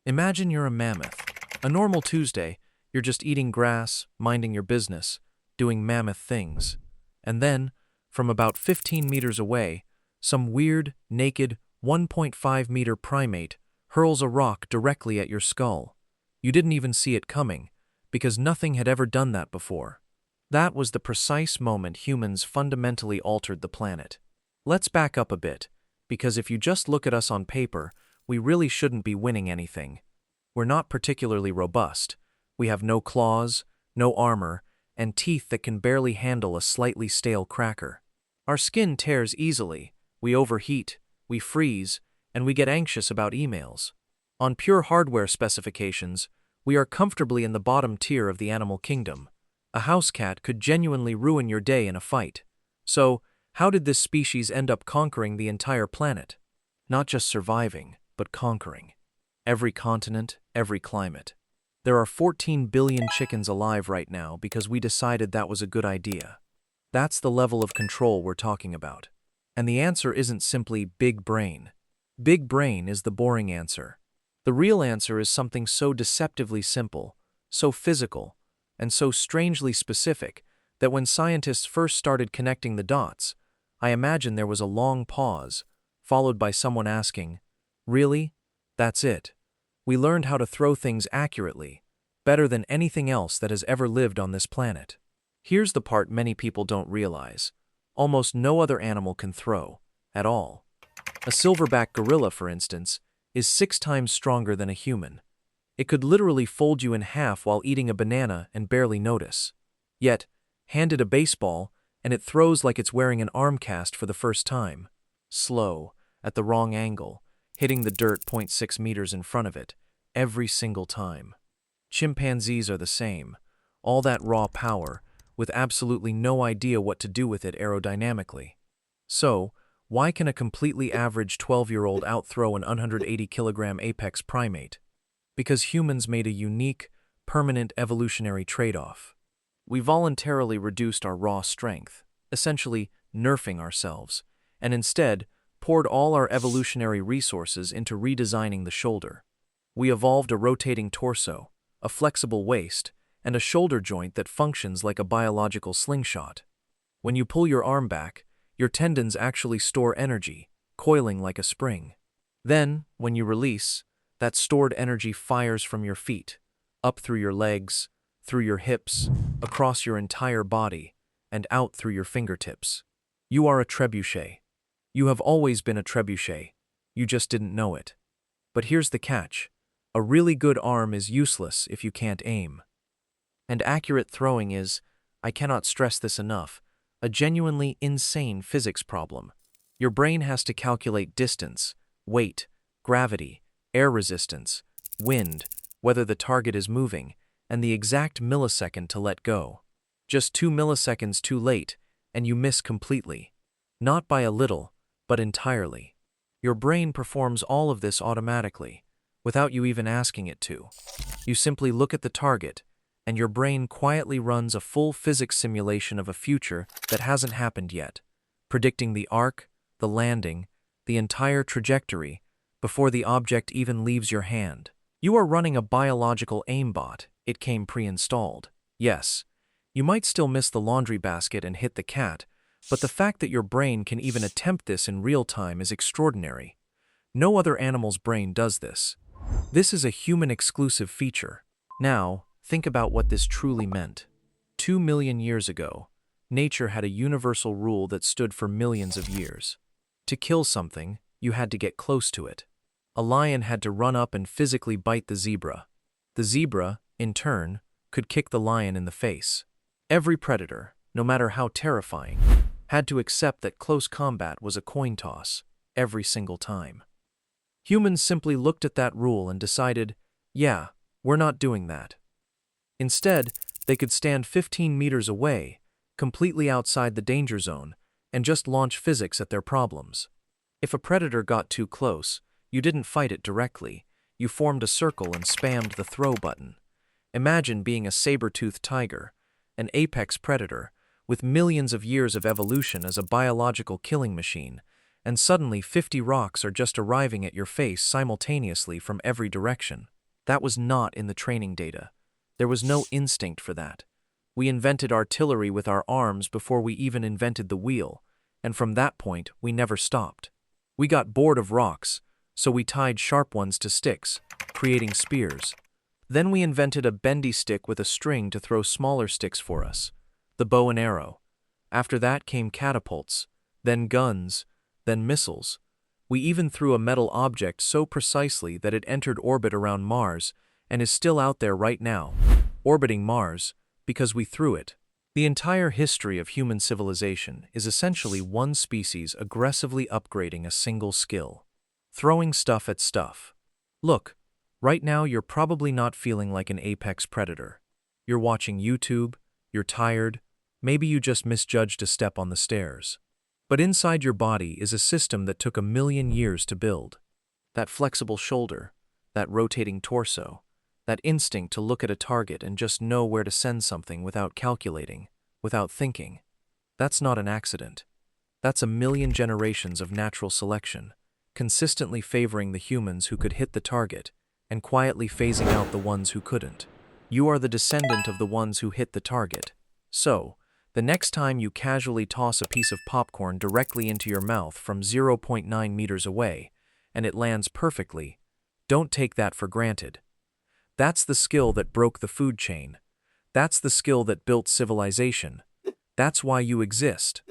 Imagine you're a mammoth. A normal Tuesday, you're just eating grass, minding your business, doing mammoth things. And then, from about 15 meters away, some weird, naked, 1.5-meter primate hurls a rock directly at your skull. You didn't even see it coming, because nothing had ever done that before. That was the precise moment humans fundamentally altered the planet. Let's back up a bit, because if you just look at us on paper, we really shouldn't be winning anything. We're not particularly robust. We have no claws, no armor, and teeth that can barely handle a slightly stale cracker. Our skin tears easily, we overheat, we freeze, and we get anxious about emails. On pure hardware specifications, we are comfortably in the bottom tier of the animal kingdom. A house cat could genuinely ruin your day in a fight. So, how did this species end up conquering the entire planet? Not just surviving, but conquering. Every continent, every climate. There are 14 billion chickens alive right now because we decided that was a good idea. That's the level of control we're talking about. And the answer isn't simply big brain. Big brain is the boring answer. The real answer is something so deceptively simple, so physical, and so strangely specific that when scientists first started connecting the dots, I imagine there was a long pause, followed by someone asking, "Really? That's it? We learned how to throw things accurately, better than anything else that has ever lived on this planet." Here's the part many people don't realize. Almost no other animal can throw, at all. A silverback gorilla, for instance, is 6 times stronger than a human. It could literally fold you in half while eating a banana and barely notice. Yet, hand it a baseball, and it throws like it's wearing an arm cast for the first time. Slow, at the wrong angle, hitting the dirt 0.6 meters in front of it, every single time. Chimpanzees are the same. All that raw power, with absolutely no idea what to do with it aerodynamically. So, why can a completely average 12-year-old outthrow an 180-kilogram apex primate? Because humans made a unique, permanent evolutionary trade-off. We voluntarily reduced our raw strength, essentially nerfing ourselves, and instead poured all our evolutionary resources into redesigning the shoulder. We evolved a rotating torso, a flexible waist, and a shoulder joint that functions like a biological slingshot. When you pull your arm back, your tendons actually store energy, coiling like a spring. Then, when you release, that stored energy fires from your feet, up through your legs, through your hips, across your entire body, and out through your fingertips. You are a trebuchet. You have always been a trebuchet. You just didn't know it. But here's the catch. A really good arm is useless if you can't aim. And accurate throwing is, I cannot stress this enough, a genuinely insane physics problem. Your brain has to calculate distance, weight, gravity, air resistance, wind, whether the target is moving, and the exact millisecond to let go. Just 2 milliseconds too late, and you miss completely. Not by a little, but entirely. Your brain performs all of this automatically, without you even asking it to. You simply look at the target, and your brain quietly runs a full physics simulation of a future that hasn't happened yet, predicting the arc, the landing, the entire trajectory, before the object even leaves your hand. You are running a biological aimbot. It came pre-installed. Yes, you might still miss the laundry basket and hit the cat, but the fact that your brain can even attempt this in real time is extraordinary. No other animal's brain does this. This is a human-exclusive feature. Now, think about what this truly meant. 2 million years ago, nature had a universal rule that stood for millions of years. To kill something, you had to get close to it. A lion had to run up and physically bite the zebra. The zebra, in turn, could kick the lion in the face. Every predator, no matter how terrifying, had to accept that close combat was a coin toss, every single time. Humans simply looked at that rule and decided, yeah, we're not doing that. Instead, they could stand 15 meters away, completely outside the danger zone, and just launch physics at their problems. If a predator got too close, you didn't fight it directly. You formed a circle and spammed the throw button. Imagine being a saber-toothed tiger, an apex predator, with millions of years of evolution as a biological killing machine, and suddenly 50 rocks are just arriving at your face simultaneously from every direction. That was not in the training data. There was no instinct for that. We invented artillery with our arms before we even invented the wheel, and from that point, we never stopped. We got bored of rocks, so we tied sharp ones to sticks, creating spears. Then we invented a bendy stick with a string to throw smaller sticks for us, the bow and arrow. After that came catapults, then guns, then missiles. We even threw a metal object so precisely that it entered orbit around Mars and is still out there right now, orbiting Mars, because we threw it. The entire history of human civilization is essentially one species aggressively upgrading a single skill. Throwing stuff at stuff. Look, right now you're probably not feeling like an apex predator. You're watching YouTube, you're tired, maybe you just misjudged a step on the stairs. But inside your body is a system that took 1,000,000 years to build. That flexible shoulder, that rotating torso, that instinct to look at a target and just know where to send something without calculating, without thinking. That's not an accident. That's 1,000,000 generations of natural selection, consistently favoring the humans who could hit the target and quietly phasing out the ones who couldn't. You are the descendant of the ones who hit the target. So, the next time you casually toss a piece of popcorn directly into your mouth from 0.9 meters away, and it lands perfectly, don't take that for granted. That's the skill that broke the food chain. That's the skill that built civilization. That's why you exist.